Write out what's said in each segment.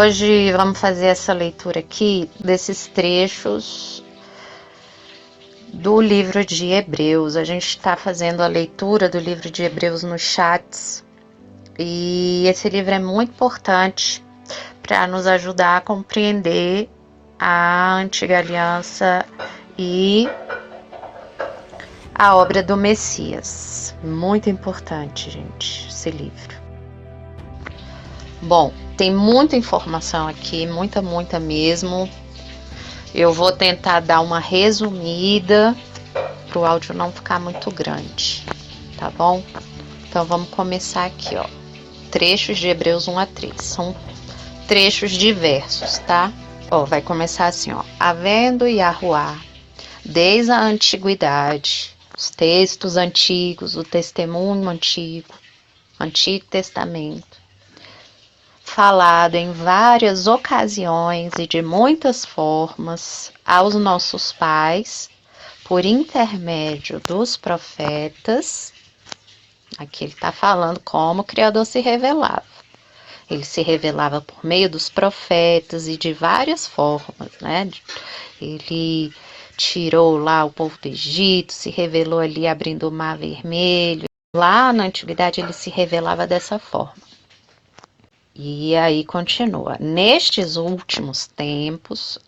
hoje vamos fazer essa leitura aqui desses trechos do livro de Hebreus. A gente está fazendo a leitura do livro de Hebreus nos chats e esse livro é muito importante para nos ajudar a compreender a antiga aliança e a obra do Messias. Muito importante, gente, esse livro. Bom, tem muita informação aqui, muita mesmo. Eu vou tentar dar uma resumida para o áudio não ficar muito grande, tá bom? Então vamos começar aqui, ó. Trechos de Hebreus 1 a 3. São trechos diversos, tá? Ó, vai começar assim, ó. Havendo Yahuá, desde a antiguidade, os textos antigos, o testemunho antigo, Antigo Testamento, falado em várias ocasiões e de muitas formas aos nossos pais, por intermédio dos profetas. Aqui ele está falando como o Criador se revelava. Ele se revelava por meio dos profetas e de várias formas, né? Ele tirou lá o povo do Egito, se revelou ali abrindo o Mar Vermelho. Lá na antiguidade ele se revelava dessa forma. E aí continua. Nestes últimos tempos,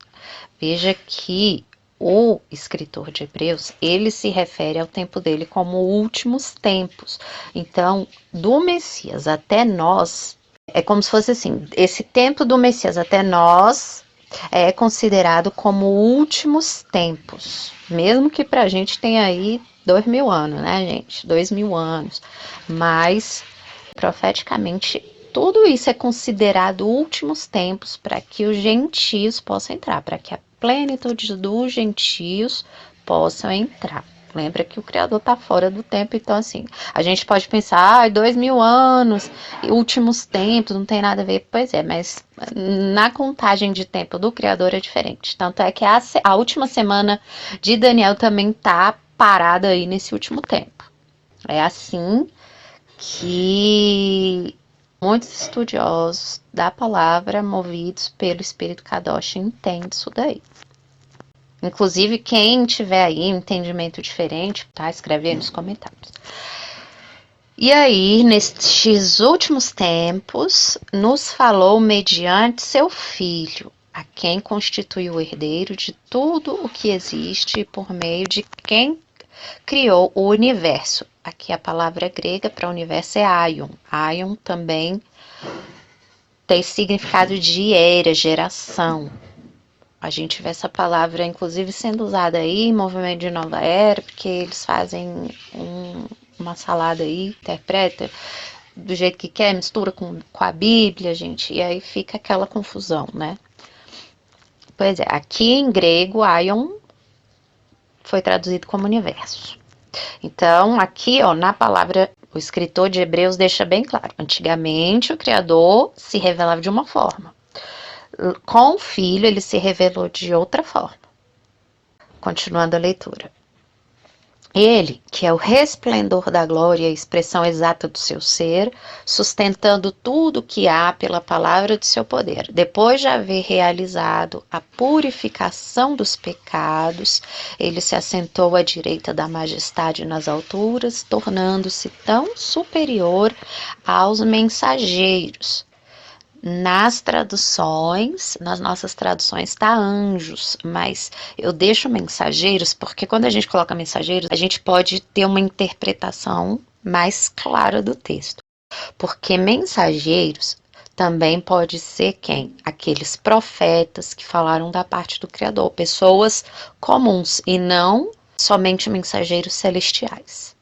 veja que o escritor de Hebreus, ele se refere ao tempo dele como últimos tempos. Então, do Messias até nós, é como se fosse assim, esse tempo do Messias até nós é considerado como últimos tempos, mesmo que pra gente tenha aí 2000 anos, né, gente? 2000 anos. Mas, profeticamente, tudo isso é considerado últimos tempos para que os gentios possam entrar, para que a plenitude dos gentios possam entrar. Lembra que o Criador está fora do tempo, então assim, a gente pode pensar, 2000 anos, últimos tempos, não tem nada a ver. Pois é, mas na contagem de tempo do Criador é diferente. Tanto é que a última semana de Daniel também está parada aí nesse último tempo. É assim que muitos estudiosos da palavra, movidos pelo Espírito Kadosh, entendem isso daí. Inclusive, quem tiver aí um entendimento diferente, tá? Escreve aí nos comentários. E aí, nestes últimos tempos, nos falou mediante seu Filho, a quem constituiu o herdeiro de tudo o que existe, por meio de quem criou o universo. Aqui a palavra grega para universo é aion. Aion também tem significado de era, geração. A gente vê essa palavra, inclusive, sendo usada aí em movimento de nova era, porque eles fazem uma salada aí, interpreta do jeito que quer, mistura com a Bíblia, gente, e aí fica aquela confusão, né? Pois é, aqui em grego, aion foi traduzido como universo. Então, aqui, ó, na palavra, o escritor de Hebreus deixa bem claro. Antigamente, o Criador se revelava de uma forma. Com o Filho, ele se revelou de outra forma. Continuando a leitura. Ele, que é o resplendor da glória e a expressão exata do seu ser, sustentando tudo o que há pela palavra de seu poder. Depois de haver realizado a purificação dos pecados, ele se assentou à direita da majestade nas alturas, tornando-se tão superior aos mensageiros. Nas traduções, nas nossas traduções está anjos, mas eu deixo mensageiros porque quando a gente coloca mensageiros, a gente pode ter uma interpretação mais clara do texto. Porque mensageiros também pode ser quem? Aqueles profetas que falaram da parte do Criador, pessoas comuns e não somente mensageiros celestiais.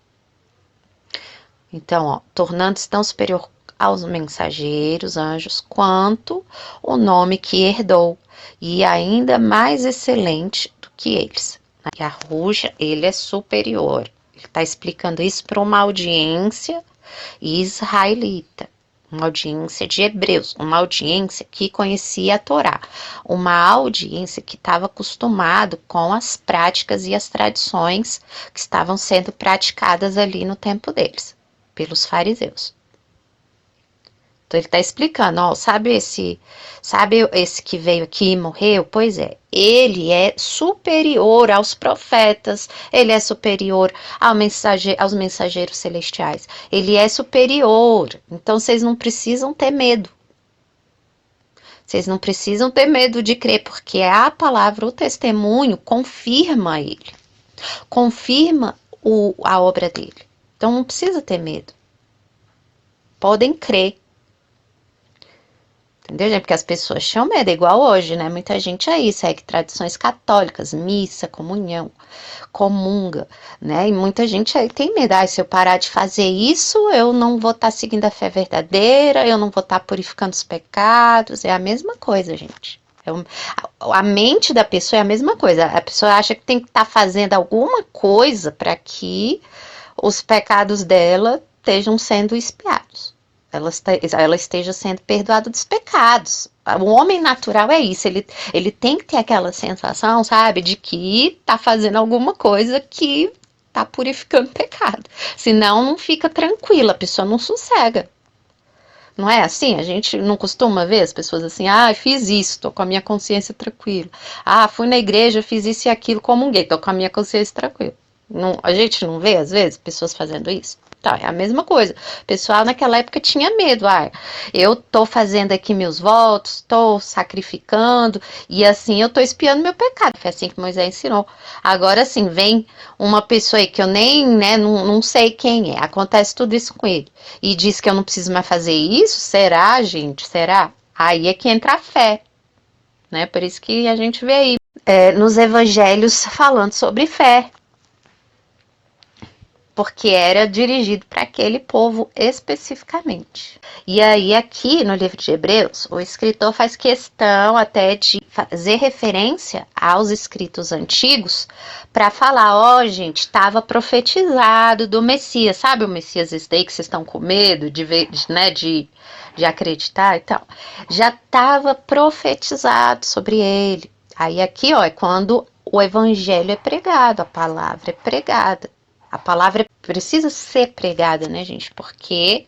Então, ó, tornando-se tão superior aos mensageiros, anjos, quanto o nome que herdou, e ainda mais excelente do que eles. Yahushua, ele é superior. Ele está explicando isso para uma audiência israelita, uma audiência de hebreus, uma audiência que conhecia a Torá, uma audiência que estava acostumado com as práticas e as tradições que estavam sendo praticadas ali no tempo deles, pelos fariseus. Então ele está explicando, ó, sabe esse que veio aqui e morreu? Pois é, ele é superior aos profetas, ele é superior aos mensageiros celestiais, ele é superior. Então vocês não precisam ter medo. Vocês não precisam ter medo de crer, porque a palavra, o testemunho, confirma ele, confirma a obra dele. Então não precisa ter medo. Podem crer. Entendeu, gente? Porque as pessoas tinham medo, igual hoje, né? Muita gente aí segue tradições católicas, missa, comunhão, comunga, né? E muita gente aí tem medo. Ah, se eu parar de fazer isso, eu não vou estar seguindo a fé verdadeira, eu não vou estar purificando os pecados. É a mesma coisa, gente. A mente da pessoa é a mesma coisa. A pessoa acha que tem que estar fazendo alguma coisa para que os pecados dela estejam sendo expiados. Ela esteja sendo perdoada dos pecados. O homem natural é isso, ele tem que ter aquela sensação, sabe, de que tá fazendo alguma coisa que tá purificando o pecado. Senão não fica tranquila, a pessoa não sossega. Não é assim? A gente não costuma ver as pessoas assim, ah, fiz isso, tô com a minha consciência tranquila. Ah, fui na igreja, fiz isso e aquilo, comunguei, tô com a minha consciência tranquila. Não, a gente não vê, às vezes, pessoas fazendo isso? Tá, é a mesma coisa. O pessoal naquela época tinha medo. Ah, eu tô fazendo aqui meus votos, tô sacrificando, e assim eu tô expiando meu pecado. Foi assim que Moisés ensinou. Agora, assim, vem uma pessoa aí que eu nem, né, não sei quem é. Acontece tudo isso com ele. E diz que eu não preciso mais fazer isso? Será, gente? Será? Aí é que entra a fé, né? Por isso que a gente vê aí nos evangelhos falando sobre fé, porque era dirigido para aquele povo especificamente. E aí aqui no livro de Hebreus, o escritor faz questão até de fazer referência aos escritos antigos para falar, ó, gente, estava profetizado do Messias, sabe o Messias esse daí que vocês estão com medo de ver, né, de acreditar e tal? Já estava profetizado sobre ele. Aí aqui, ó, é quando o evangelho é pregado, a palavra é pregada. A palavra precisa ser pregada, né, gente? Porque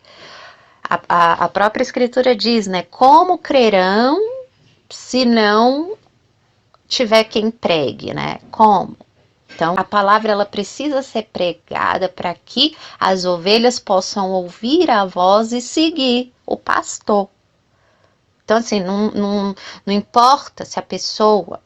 a própria escritura diz, né? Como crerão se não tiver quem pregue, né? Como? Então, a palavra ela precisa ser pregada para que as ovelhas possam ouvir a voz e seguir o pastor. Então, assim, não importa se a pessoa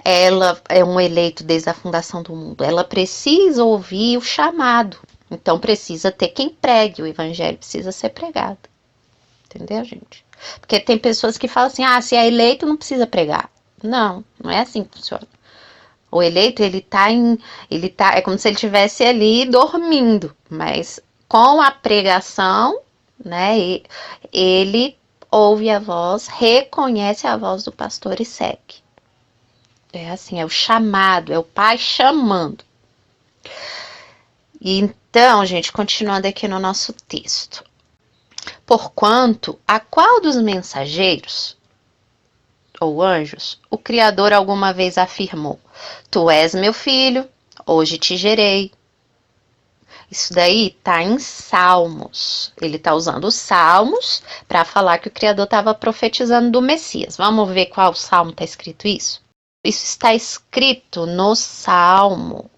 ela é um eleito desde a fundação do mundo, ela precisa ouvir o chamado, então precisa ter quem pregue, o evangelho precisa ser pregado, entendeu, gente? Porque tem pessoas que falam assim, ah, se é eleito não precisa pregar. Não é assim que funciona. O eleito, ele tá, é como se ele estivesse ali dormindo, mas com a pregação, né, ele ouve a voz, reconhece a voz do pastor e segue. É assim, é o chamado, é o pai chamando. E então, gente, continuando aqui no nosso texto. Porquanto, a qual dos mensageiros, ou anjos, o Criador alguma vez afirmou, tu és meu filho, hoje te gerei. Isso daí tá em Salmos. Ele tá usando os Salmos para falar que o Criador estava profetizando do Messias. Vamos ver qual Salmo tá escrito isso? Isso está escrito no Salmo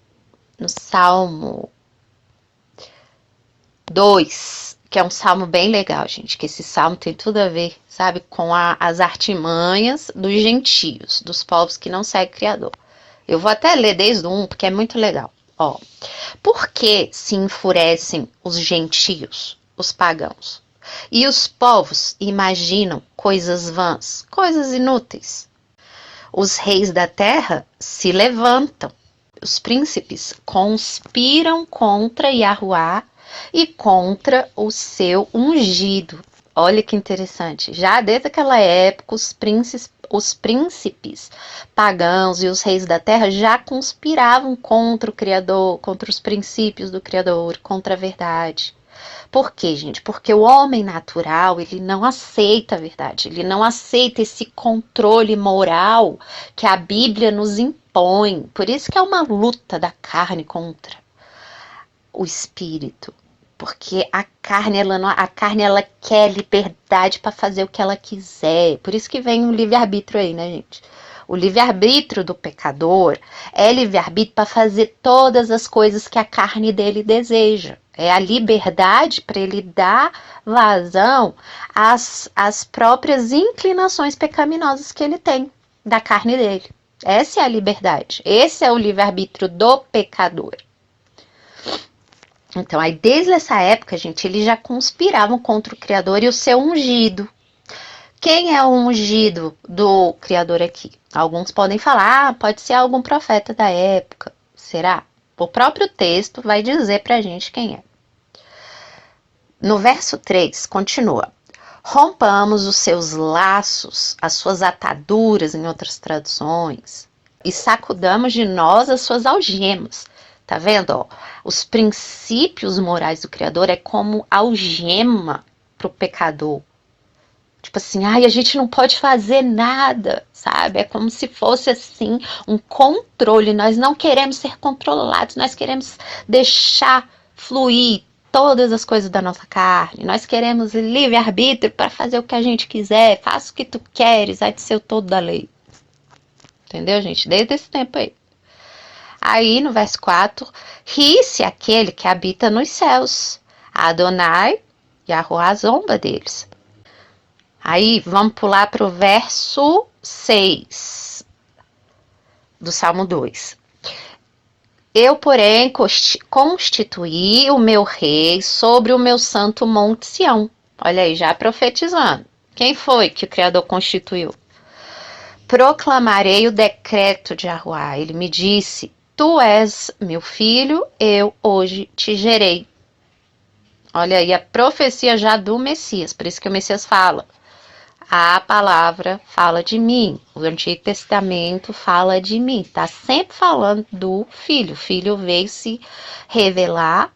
2, que é um salmo bem legal, gente, que esse salmo tem tudo a ver, sabe, com as artimanhas dos gentios, dos povos que não seguem o Criador. Eu vou até ler desde o 1, porque é muito legal. Ó, por que se enfurecem os gentios, os pagãos? E os povos imaginam coisas vãs, coisas inúteis. Os reis da terra se levantam, os príncipes conspiram contra Yahuá e contra o seu ungido. Olha que interessante, já desde aquela época os príncipes pagãos e os reis da terra já conspiravam contra o Criador, contra os princípios do Criador, contra a verdade. Por quê, gente? Porque o homem natural, ele não aceita a verdade, ele não aceita esse controle moral que a Bíblia nos impõe. Por isso que é uma luta da carne contra o espírito. Porque a carne, ela quer liberdade para fazer o que ela quiser. Por isso que vem o livre-arbítrio aí, né, gente? O livre-arbítrio do pecador é livre-arbítrio para fazer todas as coisas que a carne dele deseja. É a liberdade para ele dar vazão às próprias inclinações pecaminosas que ele tem da carne dele. Essa é a liberdade. Esse é o livre-arbítrio do pecador. Então, aí desde essa época, gente, eles já conspiravam contra o Criador e o seu ungido. Quem é o ungido do Criador aqui? Alguns podem falar, pode ser algum profeta da época. Será? O próprio texto vai dizer pra gente quem é. No verso 3, continua. Rompamos os seus laços, as suas ataduras, em outras traduções, e sacudamos de nós as suas algemas. Tá vendo? Ó? Os princípios morais do Criador é como algema pro pecador. Tipo assim, a gente não pode fazer nada, sabe? É como se fosse assim, um controle. Nós não queremos ser controlados, nós queremos deixar fluir todas as coisas da nossa carne. Nós queremos livre-arbítrio para fazer o que a gente quiser. Faça o que tu queres, vai de ser o todo da lei. Entendeu, gente? Desde esse tempo aí. Aí, no verso 4, ri-se aquele que habita nos céus, Adonai e a zomba deles. Aí, vamos pular para o verso 6 do Salmo 2. Eu, porém, constituí o meu rei sobre o meu santo monte Sião. Olha aí, já profetizando. Quem foi que o Criador constituiu? Proclamarei o decreto de Yahuá. Ele me disse, tu és meu filho, eu hoje te gerei. Olha aí, a profecia já do Messias. Por isso que o Messias fala. A palavra fala de mim, o Antigo Testamento fala de mim, tá sempre falando do Filho. O Filho veio se revelar,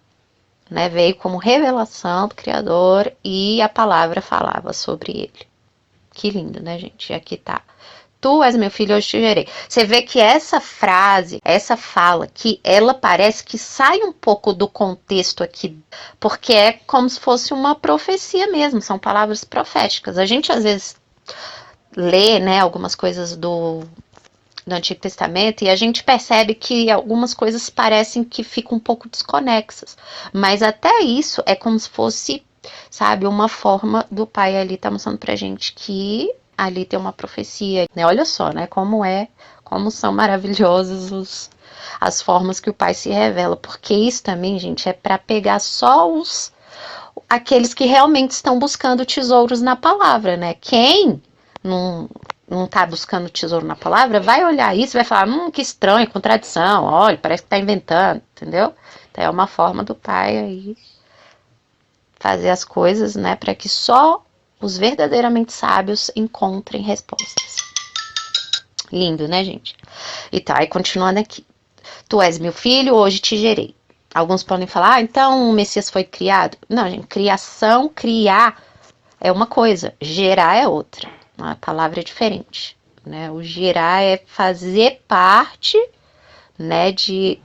né? Veio como revelação do Criador e a palavra falava sobre ele. Que lindo, né, gente? E aqui tá. Tu és meu filho, hoje te gerei. Você vê que essa frase, essa fala, que ela parece que sai um pouco do contexto aqui, porque é como se fosse uma profecia mesmo, são palavras proféticas. A gente às vezes lê, né, algumas coisas do Antigo Testamento e a gente percebe que algumas coisas parecem que ficam um pouco desconexas, mas até isso é como se fosse, sabe, uma forma do Pai ali tá mostrando pra gente que ali tem uma profecia, né? Olha só, né? Como são maravilhosas as formas que o Pai se revela, porque isso também, gente, é para pegar só aqueles que realmente estão buscando tesouros na palavra, né? Quem não tá buscando tesouro na palavra, vai olhar isso e vai falar, que estranho, contradição, olha, parece que tá inventando, entendeu? Então é uma forma do Pai aí fazer as coisas, né, para que só os verdadeiramente sábios encontrem respostas. Lindo, né, gente? E tá, aí continuando aqui. Tu és meu filho, hoje te gerei. Alguns podem falar, então o Messias foi criado. Não, gente, criação, criar é uma coisa, gerar é outra. A palavra é diferente, né? O gerar é fazer parte, né, de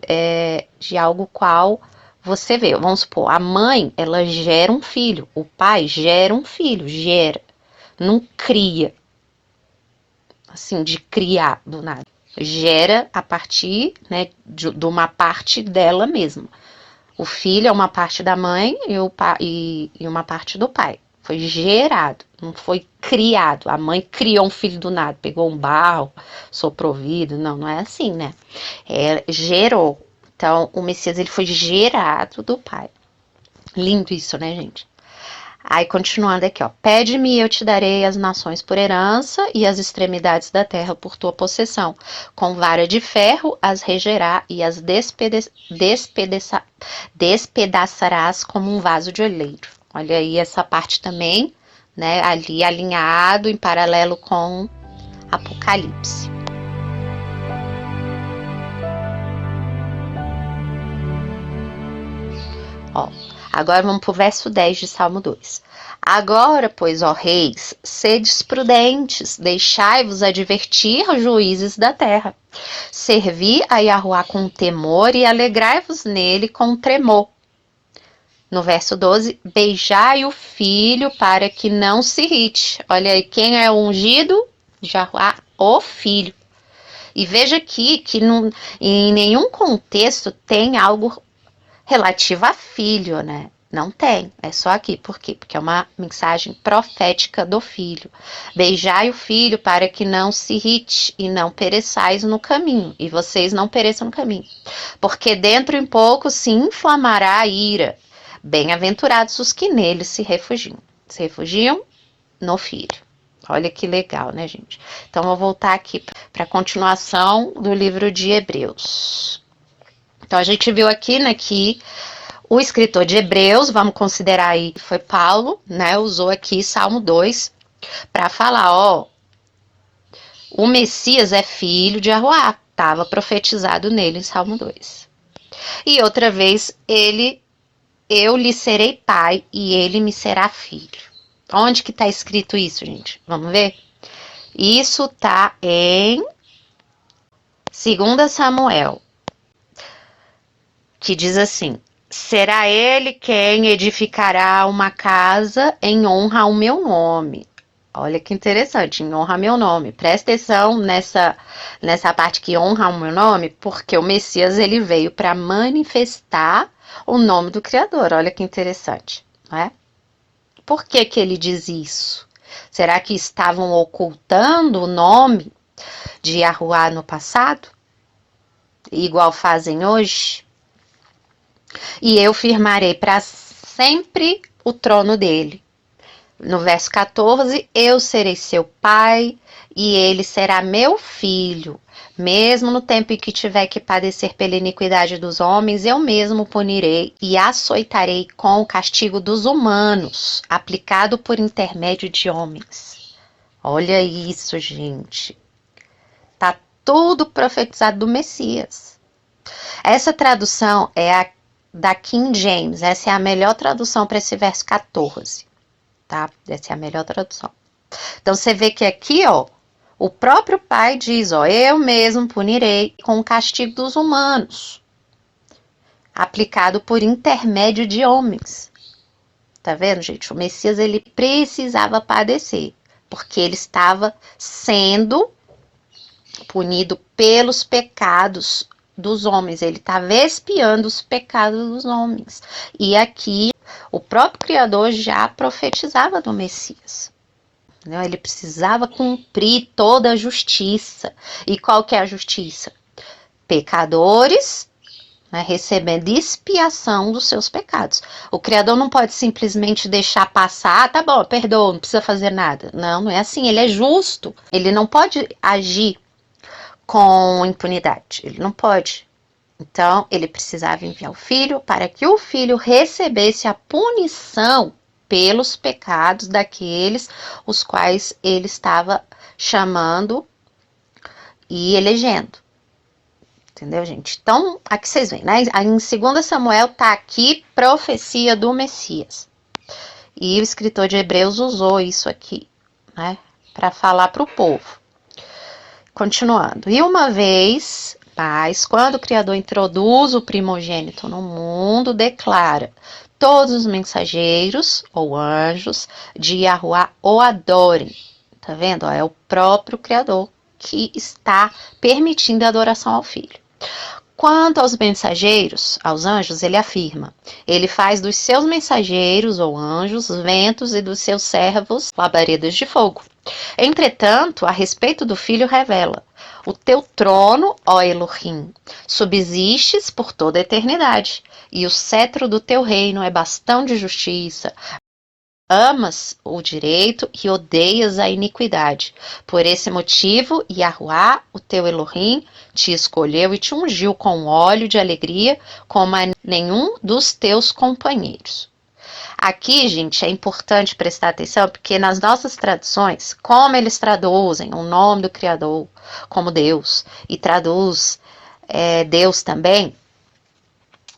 algo qual você vê, vamos supor, a mãe, ela gera um filho, o pai gera um filho, gera, não cria, assim, de criar do nada, gera a partir, né, de uma parte dela mesma. O filho é uma parte da mãe e uma parte do pai, foi gerado, não foi criado, a mãe criou um filho do nada, pegou um barro, soprou vidro, não é assim, né, gerou. Então, o Messias, ele foi gerado do Pai. Lindo isso, né, gente? Aí, continuando aqui, ó. Pede-me e eu te darei as nações por herança e as extremidades da terra por tua possessão. Com vara de ferro as regerá e as despedaçarás como um vaso de oleiro. Olha aí essa parte também, né, ali alinhado em paralelo com Apocalipse. Ó, agora vamos para o verso 10 de Salmo 2. Agora, pois, ó reis, sedes prudentes, deixai-vos advertir, juízes da terra. Servi a Yahuá com temor e alegrai-vos nele com tremor. No verso 12, beijai o filho para que não se irrite. Olha aí, quem é o ungido? Jahuá, o filho. E veja aqui que em nenhum contexto tem algo relativo a filho, né? Não tem, é só aqui. Por quê? Porque é uma mensagem profética do filho. Beijai o filho para que não se irrite e não pereçais no caminho. E vocês não pereçam no caminho. Porque dentro em pouco se inflamará a ira. Bem-aventurados os que nele se refugiam. Se refugiam no filho. Olha que legal, né, gente? Então, eu vou voltar aqui para a continuação do livro de Hebreus. Então, a gente viu aqui, né, que o escritor de Hebreus, vamos considerar aí, foi Paulo, né, usou aqui Salmo 2 para falar, ó, o Messias é filho de Aroá, estava profetizado nele em Salmo 2. E outra vez, eu lhe serei pai e ele me será filho. Onde que está escrito isso, gente? Vamos ver? Isso está em 2 Samuel, que diz assim: será ele quem edificará uma casa em honra ao meu nome. Olha que interessante, em honra ao meu nome. Presta atenção nessa parte que honra ao meu nome, porque o Messias ele veio para manifestar o nome do Criador. Olha que interessante, não é? Por que que ele diz isso? Será que estavam ocultando o nome de Yahuwá no passado? Igual fazem hoje? E eu firmarei para sempre o trono dele. No verso 14, eu serei seu pai e ele será meu filho. Mesmo no tempo em que tiver que padecer pela iniquidade dos homens, eu mesmo punirei e açoitarei com o castigo dos humanos, aplicado por intermédio de homens. Olha isso, gente. Tá tudo profetizado do Messias. Essa tradução é a da King James. Essa é a melhor tradução para esse verso 14. Tá? Essa é a melhor tradução. Então, você vê que aqui, ó, o próprio pai diz, ó, eu mesmo punirei com o castigo dos humanos, aplicado por intermédio de homens. Tá vendo, gente? O Messias, ele precisava padecer, porque ele estava sendo punido pelos pecados dos homens. Ele estava expiando os pecados dos homens. E aqui, o próprio Criador já profetizava do Messias. Ele precisava cumprir toda a justiça. E qual que é a justiça? Pecadores, né, recebendo expiação dos seus pecados. O Criador não pode simplesmente deixar passar, tá bom, perdoa, não precisa fazer nada. Não, não é assim, ele é justo. Ele não pode agir com impunidade, ele não pode. Então, ele precisava enviar o filho para que o filho recebesse a punição pelos pecados daqueles os quais ele estava chamando e elegendo. Entendeu, gente? Então, aqui vocês veem, né? Em 2 Samuel tá aqui profecia do Messias. E o escritor de Hebreus usou isso aqui, né? Para falar para o povo. Continuando. E uma vez, mas quando o Criador introduz o primogênito no mundo, declara: todos os mensageiros ou anjos de Yahuwá o adorem. Tá vendo? É o próprio Criador que está permitindo a adoração ao Filho. Quanto aos mensageiros, aos anjos, ele afirma: ele faz dos seus mensageiros ou anjos ventos e dos seus servos labaredas de fogo. Entretanto, a respeito do Filho revela: o teu trono, ó Elohim, subsistes por toda a eternidade, e o cetro do teu reino é bastão de justiça. Amas o direito e odeias a iniquidade. Por esse motivo, Yahuwá, o teu Elohim, te escolheu e te ungiu com óleo de alegria, como a nenhum dos teus companheiros. Aqui, gente, é importante prestar atenção, porque nas nossas traduções, como eles traduzem o nome do Criador como Deus, e traduz Deus também,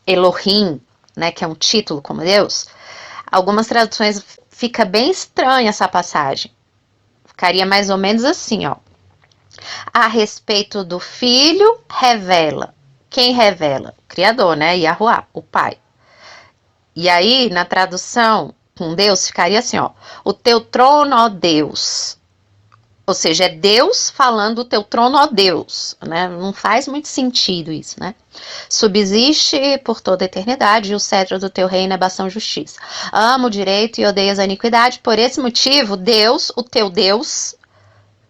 Elohim, né, que é um título como Deus, algumas traduções fica bem estranha essa passagem. Ficaria mais ou menos assim, ó. A respeito do Filho, revela. Quem revela? O Criador, né? Yahuwá, o Pai. E aí, na tradução com Deus, ficaria assim, ó. O teu trono, ó Deus. Ou seja, é Deus falando o teu trono, ó Deus, né? Não faz muito sentido isso, né? Subsiste por toda a eternidade e o cetro do teu reino é bastão justiça. Amo o direito e odeias a iniquidade. Por esse motivo, Deus, o teu Deus,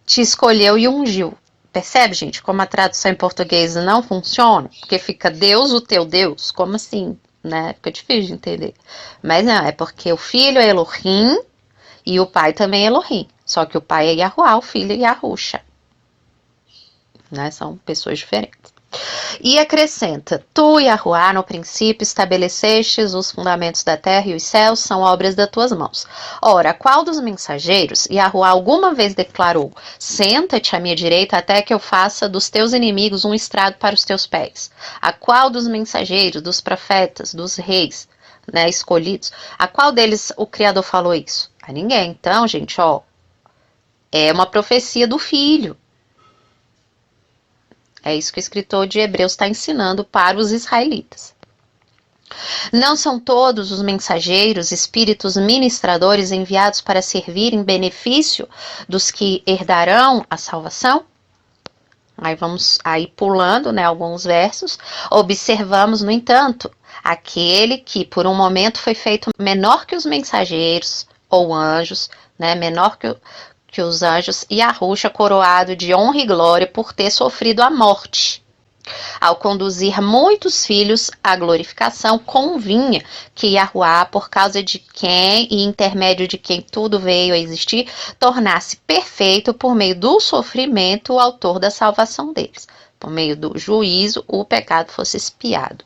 te escolheu e ungiu. Percebe, gente, como a tradução em português não funciona? Porque fica Deus, o teu Deus. Como assim? Né? Fica difícil de entender. Mas não, é porque o filho é Elohim e o pai também é Elohim. Só que o pai é Yahuá, o filho é Yahusha. Né? São pessoas diferentes. E acrescenta, tu, Yahuá, no princípio estabelecestes os fundamentos da terra e os céus são obras das tuas mãos. Ora, qual dos mensageiros, Yahuá alguma vez declarou, senta-te à minha direita até que eu faça dos teus inimigos um estrado para os teus pés? A qual dos mensageiros, dos profetas, dos reis, né, escolhidos, a qual deles o Criador falou isso? A ninguém. Então, gente, ó, é uma profecia do filho. É isso que o escritor de Hebreus está ensinando para os israelitas. Não são todos os mensageiros, espíritos ministradores enviados para servir em benefício dos que herdarão a salvação? Aí vamos aí pulando, né, alguns versos. Observamos, no entanto, aquele que por um momento foi feito menor que os mensageiros ou anjos, né, menor que os anjos, e Yahusha coroado de honra e glória por ter sofrido a morte. Ao conduzir muitos filhos à glorificação, convinha que Yahuá, por causa de quem e intermédio de quem tudo veio a existir, tornasse perfeito por meio do sofrimento o autor da salvação deles. Por meio do juízo, o pecado fosse expiado.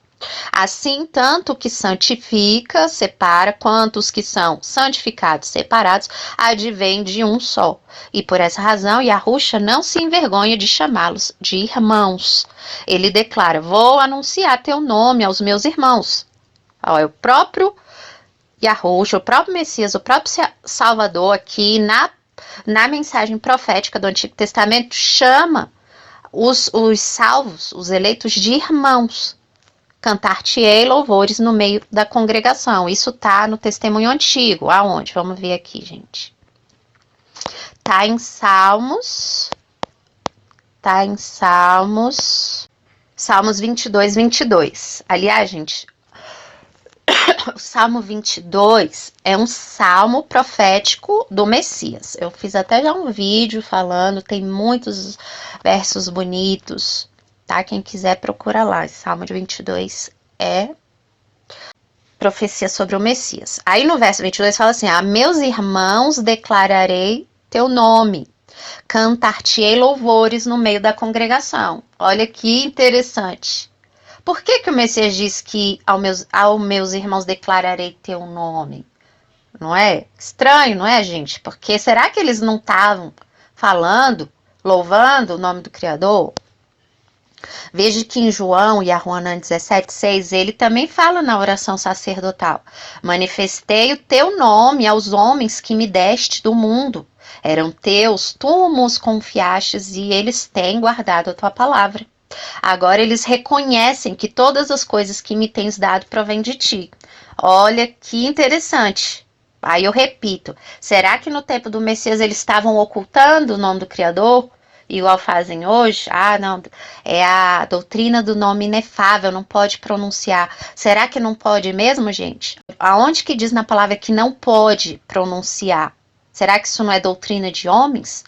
Assim, tanto o que santifica, separa, quanto os que são santificados, separados, advém de um só. E por essa razão, Yahusha não se envergonha de chamá-los de irmãos. Ele declara, vou anunciar teu nome aos meus irmãos. Ó, é o próprio Yahusha, o próprio Messias, o próprio Salvador aqui na mensagem profética do Antigo Testamento chama os salvos, os eleitos de irmãos. Cantar-te-ei louvores no meio da congregação. Isso tá no testemunho antigo. Aonde? Vamos ver aqui, gente. Tá em Salmos. Salmos 22, 22. Aliás, gente, o Salmo 22 é um salmo profético do Messias. Eu fiz até já um vídeo falando, tem muitos versos bonitos. Tá? Quem quiser procura lá, esse Salmo de 22 é profecia sobre o Messias. Aí no verso 22 fala assim, meus irmãos declararei teu nome, cantar-te-ei louvores no meio da congregação. Olha que interessante. Por que o Messias diz que aos meus irmãos declararei teu nome? Não é? Estranho, não é, gente? Porque será que eles não estavam falando, louvando o nome do Criador? Veja que em João e Aruanã 17,6, ele também fala na oração sacerdotal. Manifestei o teu nome aos homens que me deste do mundo. Eram teus, tu os confiastes e eles têm guardado a tua palavra. Agora eles reconhecem que todas as coisas que me tens dado provêm de ti. Olha que interessante. Aí eu repito, será que no tempo do Messias eles estavam ocultando o nome do Criador? Igual fazem hoje? Não, é a doutrina do nome inefável, não pode pronunciar. Será que não pode mesmo, gente? Aonde que diz na palavra que não pode pronunciar? Será que isso não é doutrina de homens?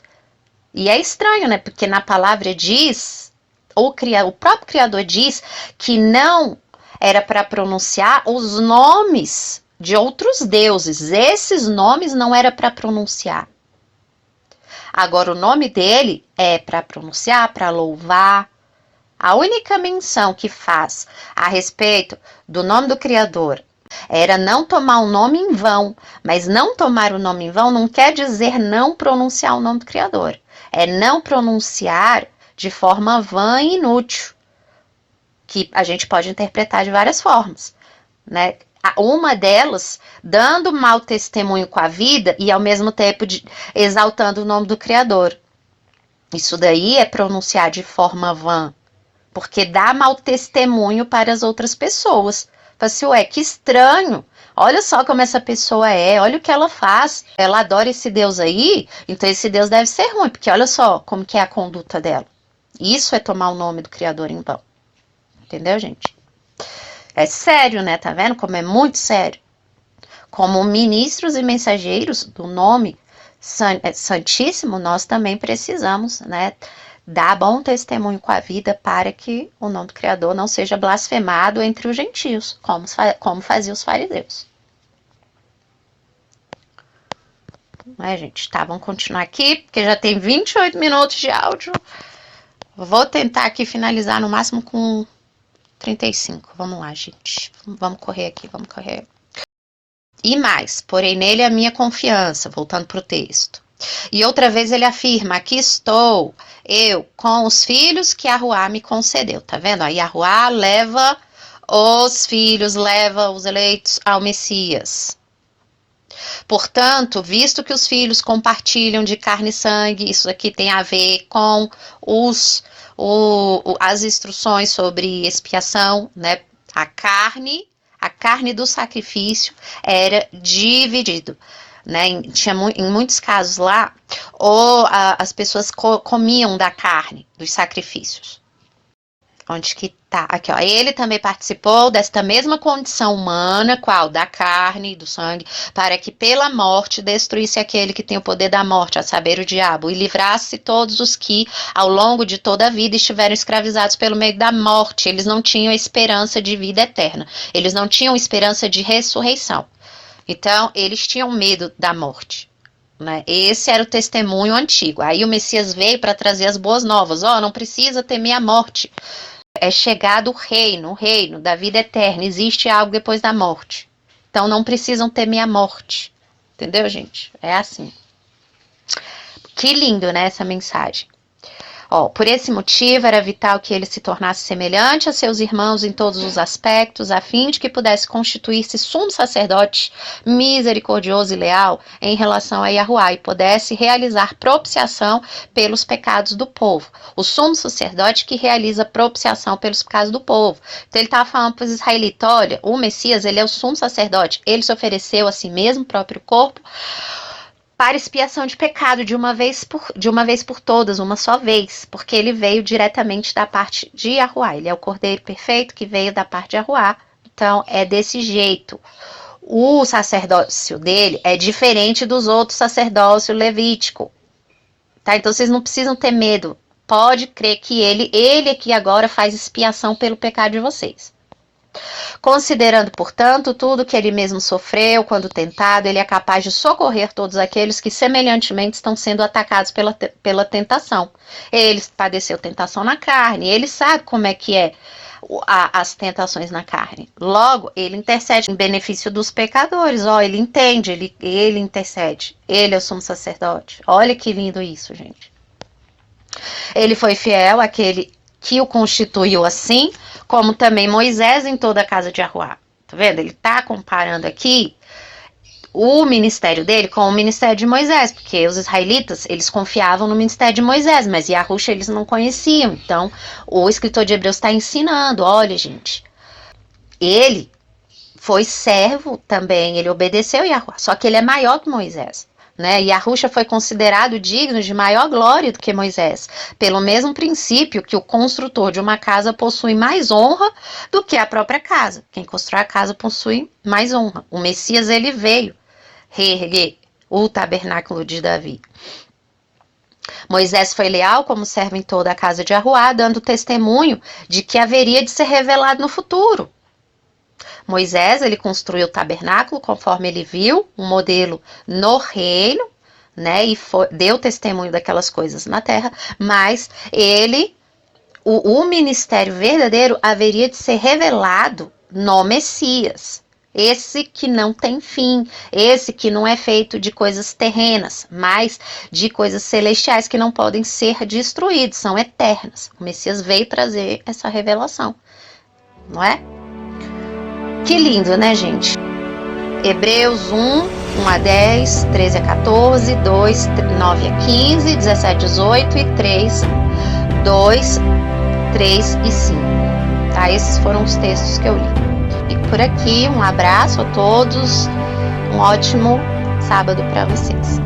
E é estranho, né? Porque na palavra diz, o próprio Criador diz que não era para pronunciar os nomes de outros deuses. Esses nomes não era para pronunciar. Agora, o nome dele é para pronunciar, para louvar. A única menção que faz a respeito do nome do Criador era não tomar o nome em vão. Mas não tomar o nome em vão não quer dizer não pronunciar o nome do Criador. É não pronunciar de forma vã e inútil. Que a gente pode interpretar de várias formas, né? Uma delas, dando mau testemunho com a vida e ao mesmo tempo exaltando o nome do Criador. Isso daí é pronunciar de forma vã, porque dá mau testemunho para as outras pessoas. Fala assim, que estranho, Olha só como essa pessoa é, olha o que ela faz. Ela adora esse Deus aí, então esse Deus deve ser ruim, porque olha só como que é a conduta dela. Isso é tomar o nome do Criador em vão. Entendeu, gente? É sério, né? Tá vendo como é muito sério? Como ministros e mensageiros do nome Santíssimo, nós também precisamos, né, dar bom testemunho com a vida para que o nome do Criador não seja blasfemado entre os gentios, como faziam os fariseus. Gente, tá, vamos continuar aqui, porque já tem 28 minutos de áudio. Vou tentar aqui finalizar no máximo com 35. Vamos lá, gente. Vamos correr aqui, vamos correr. E mais, porém nele a minha confiança, voltando para o texto. E outra vez ele afirma, aqui estou, eu, com os filhos que Yahuwá me concedeu. Tá vendo? Aí Yahuwá leva os filhos, leva os eleitos ao Messias. Portanto, visto que os filhos compartilham de carne e sangue, isso aqui tem a ver com as instruções sobre expiação, né? A carne do sacrifício era dividido, né? Em muitos casos lá, as pessoas comiam da carne dos sacrifícios. Onde que tá? Aqui, ó. Ele também participou desta mesma condição humana, qual? Da carne, do sangue, para que pela morte destruísse aquele que tem o poder da morte, a saber, o diabo, e livrasse todos os que, ao longo de toda a vida, estiveram escravizados pelo meio da morte. Eles não tinham esperança de vida eterna. Eles não tinham esperança de ressurreição. Então, eles tinham medo da morte. Né? Esse era o testemunho antigo. Aí o Messias veio para trazer as boas novas. Não precisa temer a morte. É chegado o reino da vida eterna. Existe algo depois da morte. Então não precisam temer a morte. Entendeu, gente? É assim. Que lindo, né, essa mensagem. Por esse motivo, era vital que ele se tornasse semelhante a seus irmãos em todos os aspectos, a fim de que pudesse constituir-se sumo sacerdote misericordioso e leal em relação a Yahuwá e pudesse realizar propiciação pelos pecados do povo. O sumo sacerdote que realiza propiciação pelos pecados do povo. Então ele estava falando para os israelitas, olha, o Messias, ele é o sumo sacerdote, ele se ofereceu a si mesmo, o próprio corpo, para expiação de pecado de uma vez por todas, uma só vez, porque ele veio diretamente da parte de Yahuwá. Ele é o Cordeiro perfeito que veio da parte de Yahuwá. Então, é desse jeito. O sacerdócio dele é diferente dos outros sacerdócio levítico. Tá? Então, vocês não precisam ter medo. Pode crer que ele aqui agora faz expiação pelo pecado de vocês. Considerando, portanto, tudo que ele mesmo sofreu quando tentado, ele é capaz de socorrer todos aqueles que semelhantemente estão sendo atacados pela tentação. Ele padeceu tentação na carne, ele sabe como é que é as tentações na carne. Logo, ele intercede em benefício dos pecadores. Ele entende, ele intercede. Ele é o sumo sacerdote. Olha que lindo isso, gente. Ele foi fiel àquele que o constituiu assim, como também Moisés em toda a casa de Yahuwá. Tá vendo? Ele tá comparando aqui o ministério dele com o ministério de Moisés, porque os israelitas, eles confiavam no ministério de Moisés, mas Yahusha eles não conheciam. Então, o escritor de Hebreus está ensinando, olha, gente, ele foi servo também, ele obedeceu Yahuwá, só que ele é maior que Moisés. Né? Yahusha foi considerado digno de maior glória do que Moisés, pelo mesmo princípio que o construtor de uma casa possui mais honra do que a própria casa. Quem constrói a casa possui mais honra. O Messias, ele veio reerguer o tabernáculo de Davi. Moisés foi leal como servo em toda a casa de Yahuwá, dando testemunho de que haveria de ser revelado no futuro. Moisés, ele construiu o tabernáculo conforme ele viu um modelo no reino, né, e deu testemunho daquelas coisas na terra, mas o ministério verdadeiro haveria de ser revelado no Messias. Esse que não tem fim, esse que não é feito de coisas terrenas, mas de coisas celestiais que não podem ser destruídas, são eternas. O Messias veio trazer essa revelação, não é? Que lindo, né, gente? Hebreus 1 a 10, 13 a 14, 2, 9 a 15, 17 a 18 e 3, 2, 3 e 5. Tá? Esses foram os textos que eu li. fico por aqui. Um abraço a todos. Um ótimo sábado para vocês.